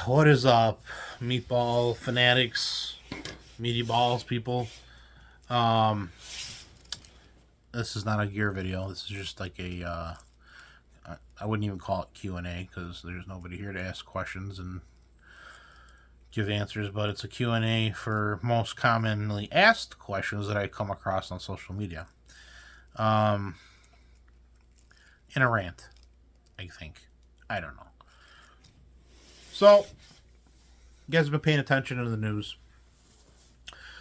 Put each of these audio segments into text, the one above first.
What is up, meatball fanatics, meaty balls people? Um, this is not a gear video. This is just like I wouldn't even call it Q&A because there's nobody here to ask questions and give answers, but it's a Q&A for most commonly asked questions that I come across on social media. Um, in a rant, I think. I don't know. So, you guys have been paying attention to the news.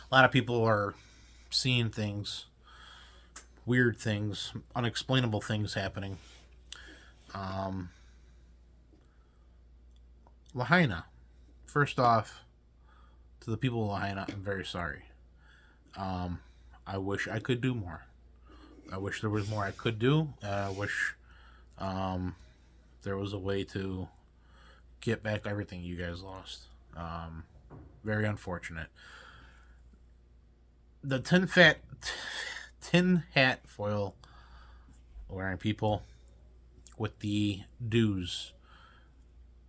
A lot of people are seeing things, weird things, unexplainable things happening. Um, Lahaina. First off, to the people of Lahaina, I'm very sorry. Um, I wish I could do more. I wish there was more I could do. I wish um, there was a way to get back everything you guys lost. Very unfortunate. The tin hat foil wearing people with the dues.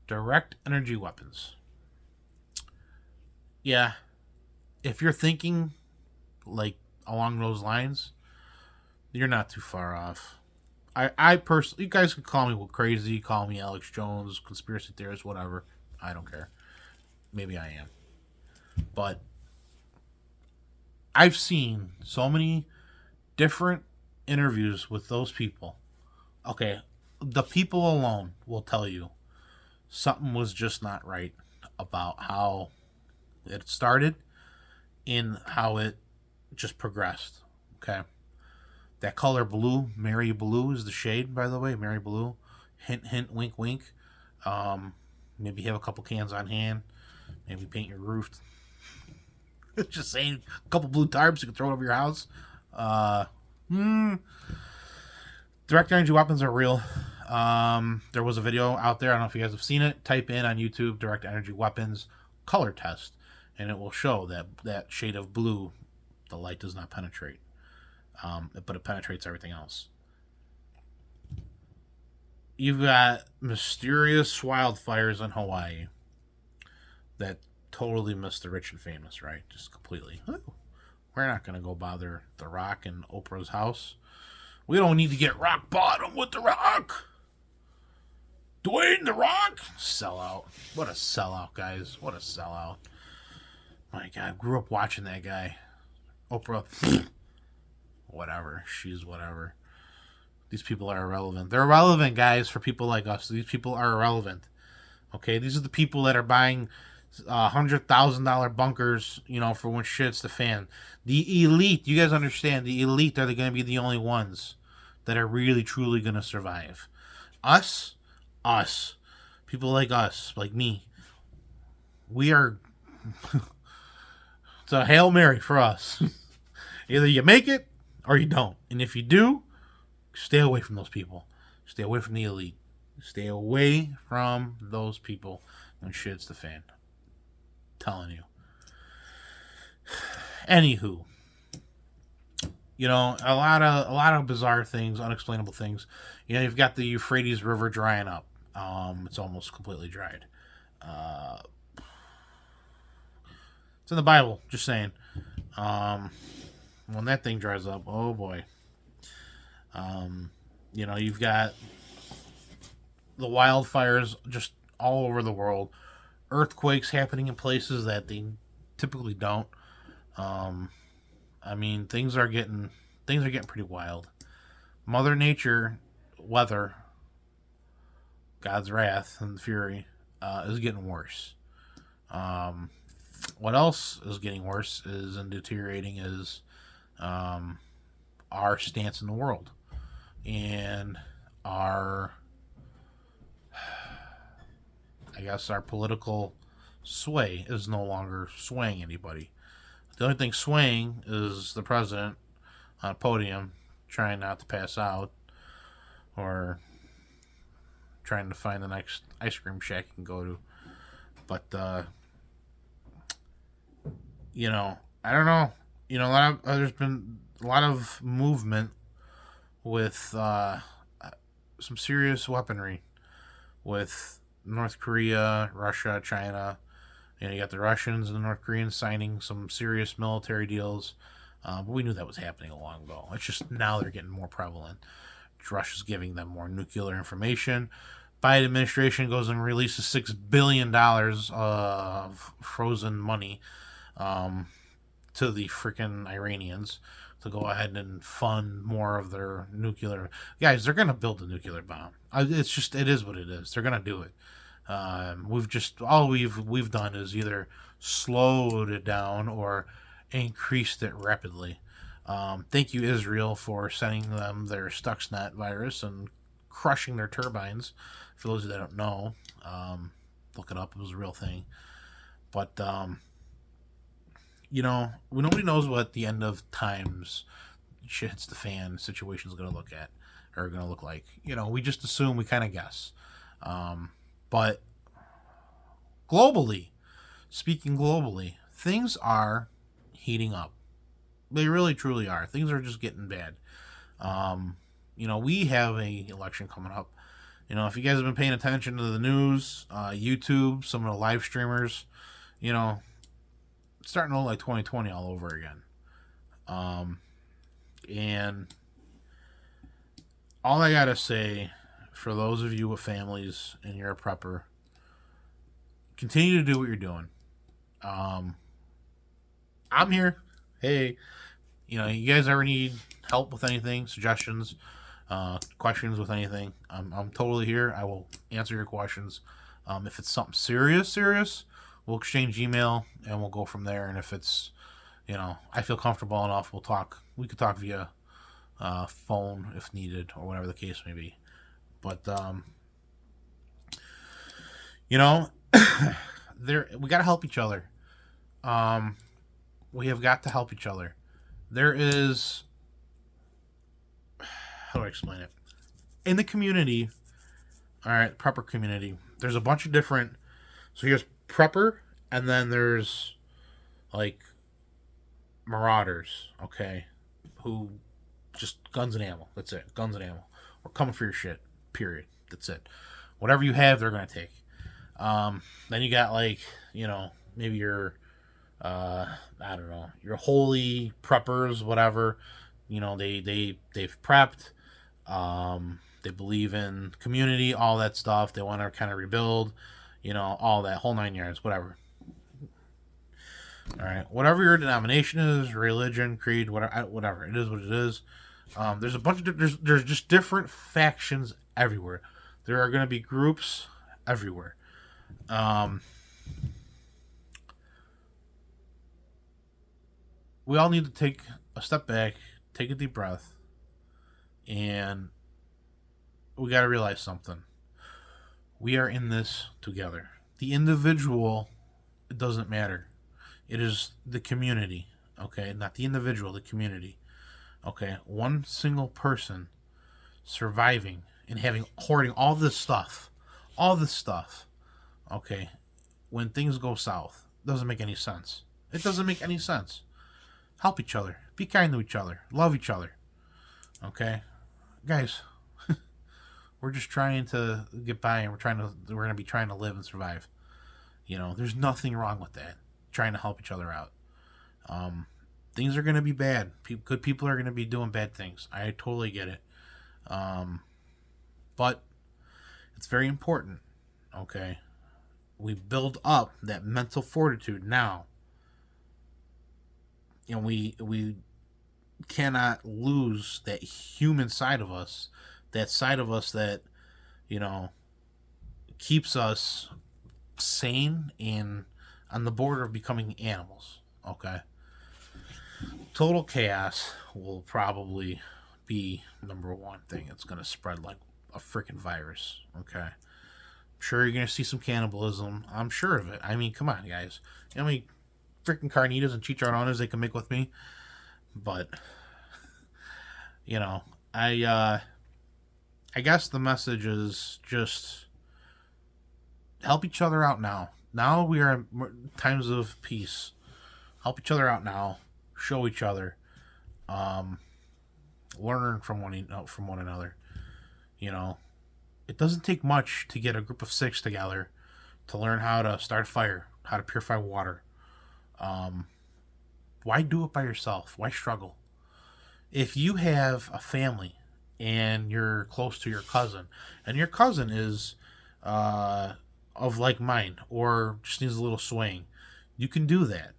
Direct energy weapons. Yeah, if you're thinking like along those lines, you're not too far off. I personally, you guys can call me crazy, call me Alex Jones, conspiracy theorist, whatever. I don't care. Maybe I am, but I've seen so many different interviews with those people. Okay, the people alone will tell you something was just not right about how it started and how it just progressed. Okay. That color blue, Mary Blue is the shade, by the way. Mary Blue. Hint, hint, wink, wink. Um, Maybe have a couple cans on hand. Maybe paint your roof. Just saying, a couple blue tarps, you can throw it over your house. Uh, hmm. Direct energy weapons are real. There was a video out there. I don't know if you guys have seen it. Type in on YouTube direct energy weapons color test, and it will show that shade of blue, the light does not penetrate. But it penetrates everything else. You've got mysterious wildfires in Hawaii that totally miss the rich and famous, right? Just completely. Ooh, we're not going to go bother The Rock and Oprah's house. We don't need to get rock bottom with The Rock. Dwayne The Rock? Sellout. What a sellout, guys. What a sellout. My God, grew up watching that guy. Oprah, whatever. She's whatever. These people are irrelevant. They're irrelevant, guys, for people like us. These people are irrelevant. Okay, these are the people that are buying $100,000 bunkers, for when shit's the fan. The elite, you guys understand, the elite are going to be the only ones that are really, truly going to survive. Us, people like us, like me, we are, it's a Hail Mary for us. Either you make it or you don't. And if you do, stay away from those people. Stay away from the elite. Stay away from those people when shit's the fan. Telling you. Anywho, a lot of bizarre things, unexplainable things. You've got the Euphrates River drying up. It's almost completely dried. It's in the Bible. Just saying. When that thing dries up, oh boy. You've got the wildfires just all over the world, earthquakes happening in places that they typically don't. Things are getting pretty wild. Mother Nature, weather, God's wrath and fury, is getting worse. What else is getting worse is and deteriorating is our stance in the world and our political sway is no longer swaying anybody. The only thing swaying is the president on a podium trying not to pass out or trying to find the next ice cream shack he can go to. But I don't know. There's been a lot of movement with some serious weaponry with North Korea, Russia, China. You got the Russians and the North Koreans signing some serious military deals. But we knew that was happening a long ago. It's just now they're getting more prevalent. Russia's giving them more nuclear information. Biden administration goes and releases $6 billion of frozen money um, to the freaking Iranians to go ahead and fund more of their nuclear. Guys, they're gonna build a nuclear bomb. It is what it is. They're gonna do it. We've just all we've done is either slowed it down or increased it rapidly. Thank you, Israel, for sending them their Stuxnet virus and crushing their turbines. For those that don't know, look it up. It was a real thing. But nobody knows what the end of times shit hits the fan situation is going to look like. We just assume, we kind of guess. But speaking globally, things are heating up. They really, truly are. Things are just getting bad. We have a election coming up. If you guys have been paying attention to the news, YouTube, some of the live streamers, it's starting to look like 2020 all over again. And all I gotta say, for those of you with families and you're a prepper, continue to do what you're doing. I'm here. Hey, you guys ever need help with anything, suggestions, questions with anything, I'm totally here. I will answer your questions. If it's something serious, we'll exchange email and we'll go from there. And if it's, I feel comfortable enough, we'll talk. We could talk via phone if needed, or whatever the case may be. But we got to help each other. We have got to help each other. There is, how do I explain it? In the community, all right, prepper community, there's a bunch of different. So here's prepper, and then there's like marauders, okay, who just guns and ammo. That's it, guns and ammo. We're coming for your shit. Period. That's it. Whatever you have, they're gonna take. Then you got maybe your I don't know, your holy preppers, whatever. They've prepped. They believe in community, all that stuff. They want to kind of rebuild, all that whole 9 yards, whatever. All right, whatever your denomination is, religion, creed, whatever it is, what it is. There's a bunch of there's just different factions everywhere. There are going to be groups everywhere. We all need to take a step back, take a deep breath, and we got to realize something. We are in this together. The individual, it doesn't matter. It is the community, okay? Not the individual, the community. Okay? One single person surviving and hoarding all this stuff, okay? When things go south, doesn't make any sense. It doesn't make any sense. Help each other. Be kind to each other. Love each other. Okay? Guys, we're just trying to get by, and we're going to be trying to live and survive. There's nothing wrong with that. Trying to help each other out. Things are going to be bad. Good people are going to be doing bad things. I totally get it. But it's very important. Okay? We build up that mental fortitude now. We cannot lose that human side of us, that side of us that, keeps us sane and on the border of becoming animals. Okay? Total chaos will probably be number one thing. It's going to spread like a freaking virus. Okay? I'm sure you're going to see some cannibalism. I'm sure of it. I mean, come on, guys. You know how many freaking carnitas and chicharrones they can make with me? But I guess the message is just help each other out now. Now we are in times of peace. Help each other out now. Show each other. Learn from one another. It doesn't take much to get a group of six together to learn how to start a fire, how to purify water. Um, why do it by yourself? Why struggle? If you have a family and you're close to your cousin, and your cousin is of like mind or just needs a little swaying, you can do that.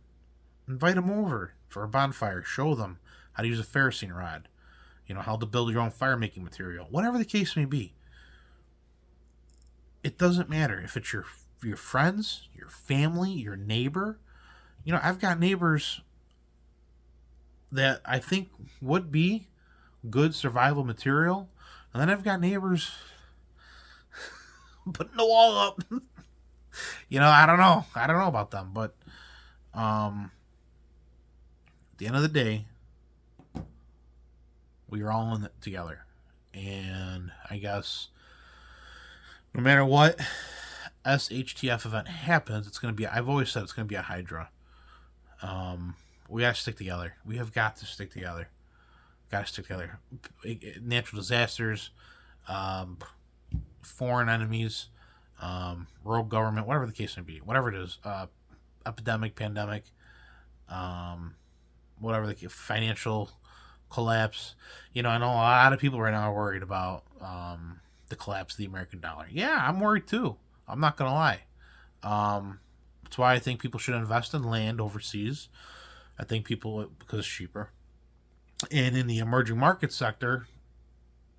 Invite them over for a bonfire. Show them how to use a ferrocene rod. How to build your own fire making material. Whatever the case may be, it doesn't matter if it's your friends, your family, your neighbor. I've got neighbors that I think would be good survival material, and then I've got neighbors putting the wall up. I don't know. I don't know about them, but at the end of the day, we are all in it together, and I guess no matter what SHTF event happens, it's going to be. I've always said it's going to be a Hydra. We got to stick together. We have got to stick together. Got to stick together. Natural disasters, foreign enemies, rogue government, whatever the case may be, whatever it is, epidemic, pandemic, whatever the financial collapse. I know a lot of people right now are worried about the collapse of the American dollar. Yeah, I'm worried too. I'm not gonna lie. That's why I think people should invest in land overseas. I think because it's cheaper. And in the emerging market sector,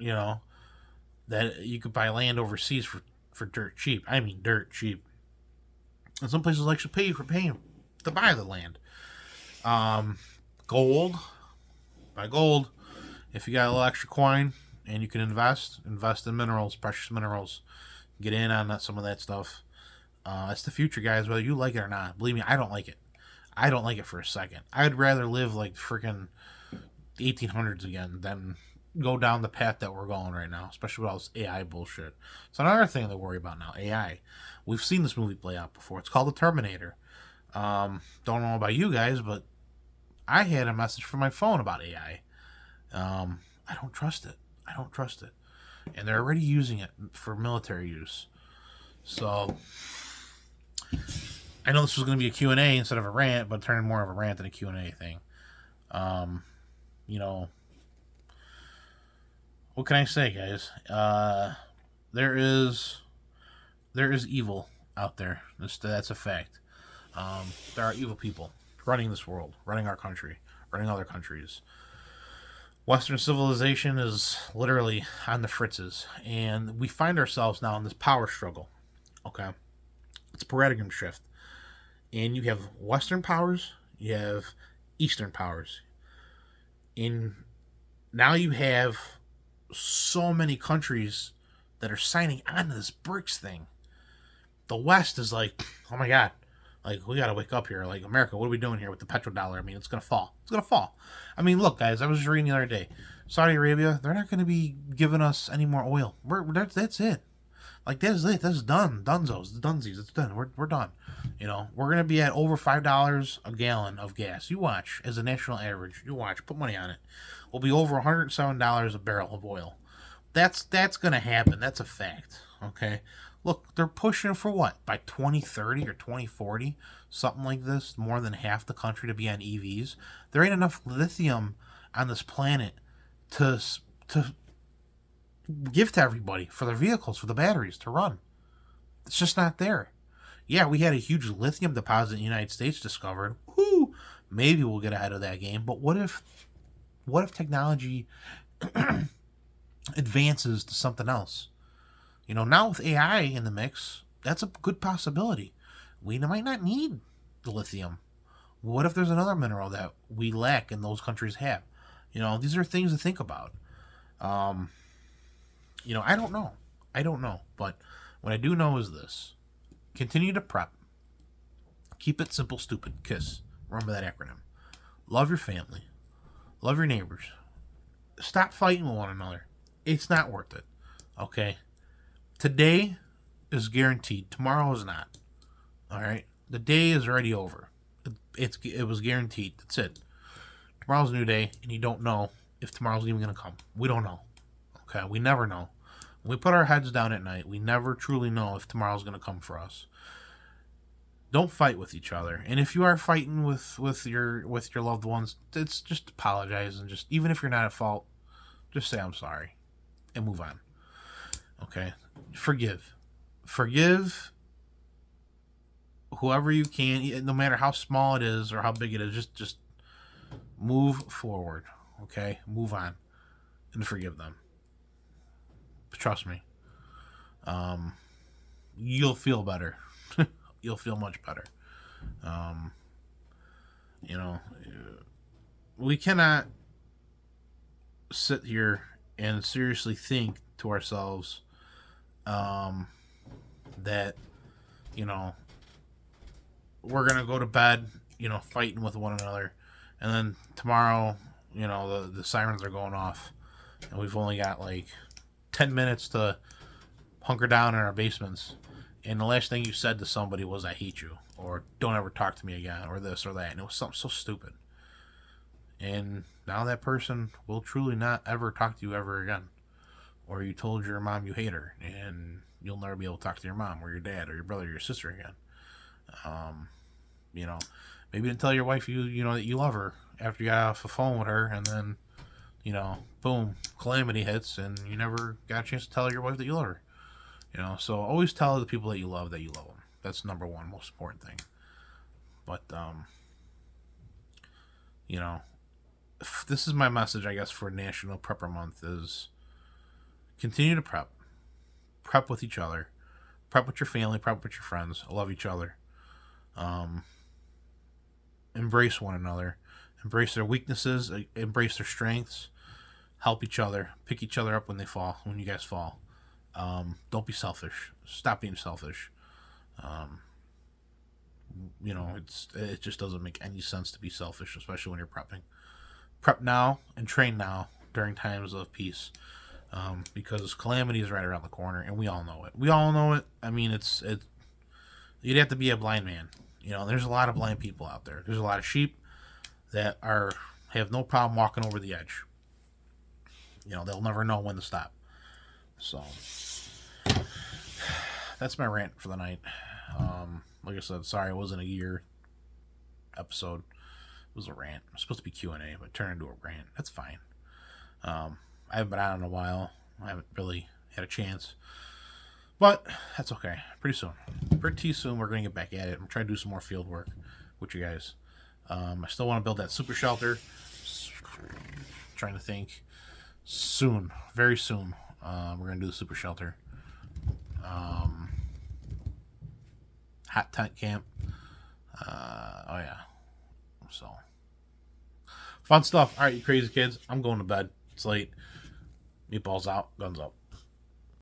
that you could buy land overseas for dirt cheap. I mean, dirt cheap. And some places actually pay for paying to buy the land. Gold. Buy gold. If you got a little extra coin and you can invest in minerals, precious minerals. Get in on some of that stuff. It's the future, guys, whether you like it or not. Believe me, I don't like it. I don't like it for a second. I'd rather live like freaking the 1800s again than go down the path that we're going right now, especially with all this AI bullshit. It's another thing to worry about now, AI. We've seen this movie play out before. It's called The Terminator. Don't know about you guys, but I had a message from my phone about AI. I don't trust it. And they're already using it for military use. So I know this was going to be a Q&A instead of a rant, but it turned more of a rant than a Q&A thing. What can I say, guys? There is evil out there. That's a fact. There are evil people running this world, running our country, running other countries. Western civilization is literally on the fritzes, and we find ourselves now in this power struggle. Okay, it's a paradigm shift, and you have Western powers, you have Eastern powers, and now you have so many countries that are signing on to this BRICS thing. The West is like, oh my god, like, we gotta wake up here. Like, America, what are we doing here with the petrodollar? I mean, it's gonna fall. I mean, look, guys, I was just reading the other day. Saudi Arabia, they're not gonna be giving us any more oil. That's it. Like, that's it. That's done. Dunsies. It's done. We're done. We're gonna be at over $5 a gallon of gas. You watch, as a national average. You watch. Put money on it. We'll be over $107 a barrel of oil. That's gonna happen. That's a fact. Okay. Look, they're pushing for what? By 2030 or 2040, something like this, more than half the country to be on EVs. There ain't enough lithium on this planet to give to everybody for their vehicles, for the batteries to run. It's just not there. Yeah, we had a huge lithium deposit in the United States discovered. Woo! Maybe we'll get ahead of that game. But what if technology advances to something else? Now with AI in the mix, that's a good possibility. We might not need the lithium. What if there's another mineral that we lack and those countries have? These are things to think about. I don't know. But what I do know is this. Continue to prep. Keep it simple, stupid. KISS. Remember that acronym. Love your family. Love your neighbors. Stop fighting with one another. It's not worth it. Okay? Today is guaranteed. Tomorrow is not. All right? The day is already over. It was guaranteed. That's it. Tomorrow's a new day, and you don't know if tomorrow's even going to come. We don't know. Okay? We never know. When we put our heads down at night, we never truly know if tomorrow's going to come for us. Don't fight with each other. And if you are fighting with your loved ones, it's just apologize, and just, even if you're not at fault, just say I'm sorry and move on. Okay? Forgive whoever you can, no matter how small it is or how big it is. Just move forward. Okay? Move on and forgive them. Trust me. You'll feel better. You'll feel much better. Um, you know, we cannot sit here and seriously think to ourselves that, you know, we're going to go to bed, fighting with one another. And then tomorrow, the sirens are going off. And we've only got like 10 minutes to hunker down in our basements. And the last thing you said to somebody was, I hate you, or don't ever talk to me again, or this or that. And it was something so stupid. And now that person will truly not ever talk to you ever again. Or you told your mom you hate her, and you'll never be able to talk to your mom or your dad or your brother or your sister again. Maybe you didn't tell your wife that you love her after you got off the phone with her, and then, boom, calamity hits, and you never got a chance to tell your wife that you love her. So always tell the people that you love them. That's number one, most important thing. But, this is my message, I guess, for National Prepper Month is continue to prep. Prep with each other. Prep with your family. Prep with your friends. Love each other. Embrace one another. Embrace their weaknesses. Embrace their strengths. Help each other. Pick each other up when you guys fall. Don't be selfish. Stop being selfish. It just doesn't make any sense to be selfish, especially when you're prepping. Prep now and train now during times of peace, because calamity is right around the corner, and we all know it. I mean, you'd have to be a blind man. There's a lot of blind people out there. There's a lot of sheep that have no problem walking over the edge. They'll never know when to stop. So that's my rant for the night. Like I said, sorry it wasn't a year episode. It was a rant. It was supposed to be Q&A, but it turned into a rant. That's fine. I haven't been out in a while. I haven't really had a chance. But that's okay. Pretty soon we're going to get back at it. I'm trying to do some more field work with you guys. I still want to build that super shelter. Trying to think. Soon. Very soon. We're going to do the super shelter. Hot tent camp. Oh yeah. So fun stuff. All right, you crazy kids. I'm going to bed. It's late. Meatballs out. Guns up.